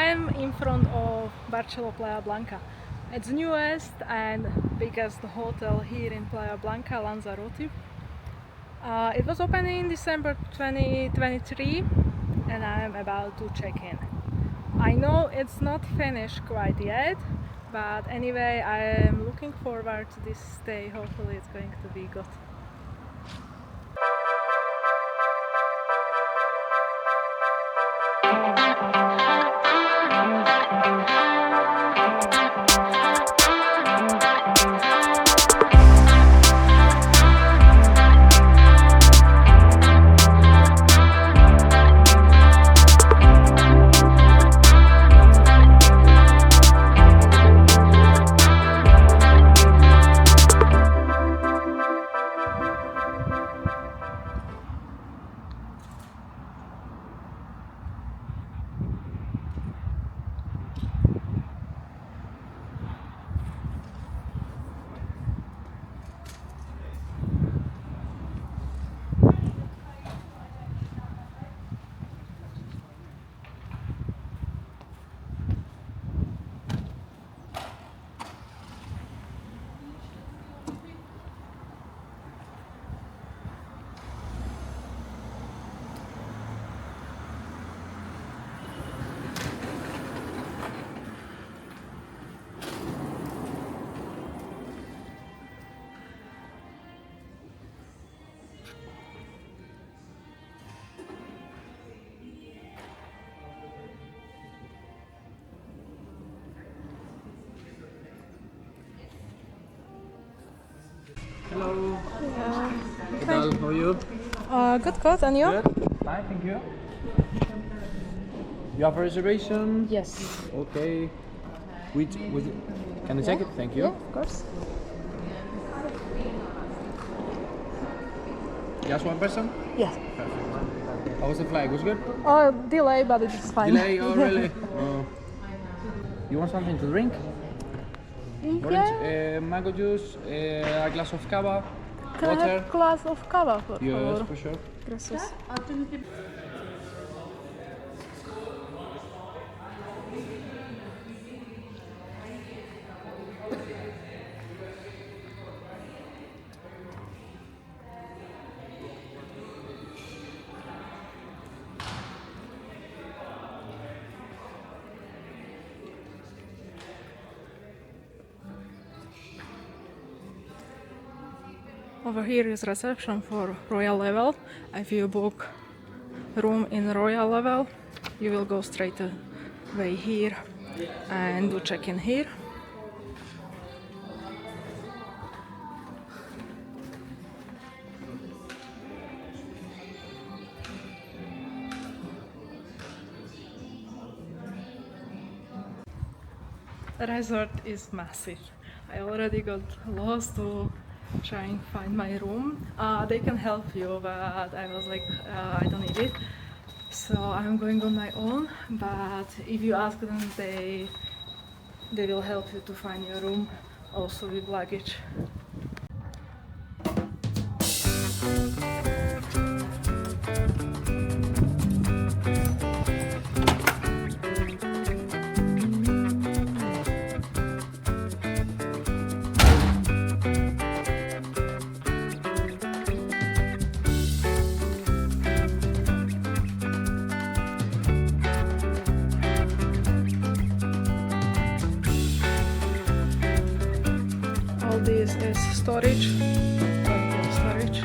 am in front of Barceló Playa Blanca. It's the newest and biggest hotel here in Playa Blanca, Lanzarote. It was opened in December 2023 and I am about to check in. I know it's not finished quite yet, but anyway, I am looking forward to this stay. Hopefully it's going to be good. Hello. ¿Qué tal? How are you? Good, and you? Good. Fine, thank you. You have a reservation? Yes. Okay. Which can I check it? Thank you. Yeah, of course. Just one person? Yes. Perfect. How was the flight? Was good? Oh, delay, but it's fine. Delay? Oh, really? Oh. You want something to drink? Yeah. Orange, mango juice, a glass of cava, Can I water. have glass of cava, por Yes, favor? for sure. Gracias. Over here is reception for Royal Level. If you book room in Royal Level, you will go straight away here and do check-in here. The resort is massive. I already got lost to try and find my room. They can help you, but I was like, I don't need it. So I'm going on my own, but if you ask them, they will help you to find your room, also with luggage. All this is storage, plenty of storage.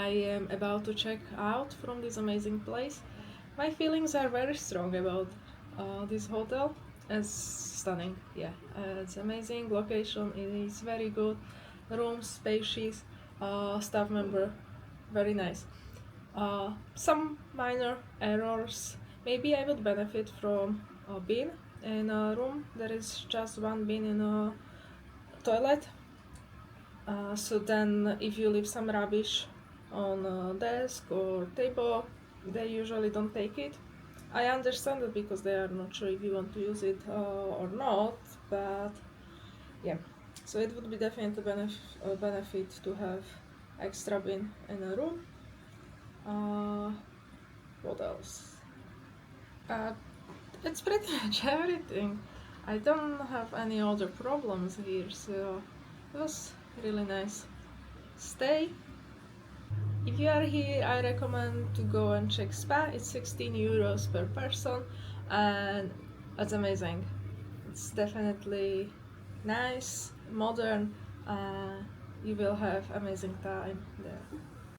I am about to check out from this amazing place. My feelings are very strong about this hotel. It's stunning, yeah. It's amazing location. It is very good. Room spacious. Staff member, very nice. Some minor errors. Maybe I would benefit from a bin in a room. There is just one bin in a toilet. So then, if you leave some rubbish on a desk or table, they usually don't take it. I understand it because they are not sure if you want to use it or not, but yeah. So it would be definitely a benefit to have extra bin in a room. What else? Uh, it's pretty much everything. I don't have any other problems here, so it was really nice stay. If you are here, I recommend to go and check spa. It's 16 euros per person, and it's amazing. It's definitely nice, modern. You will have amazing time there.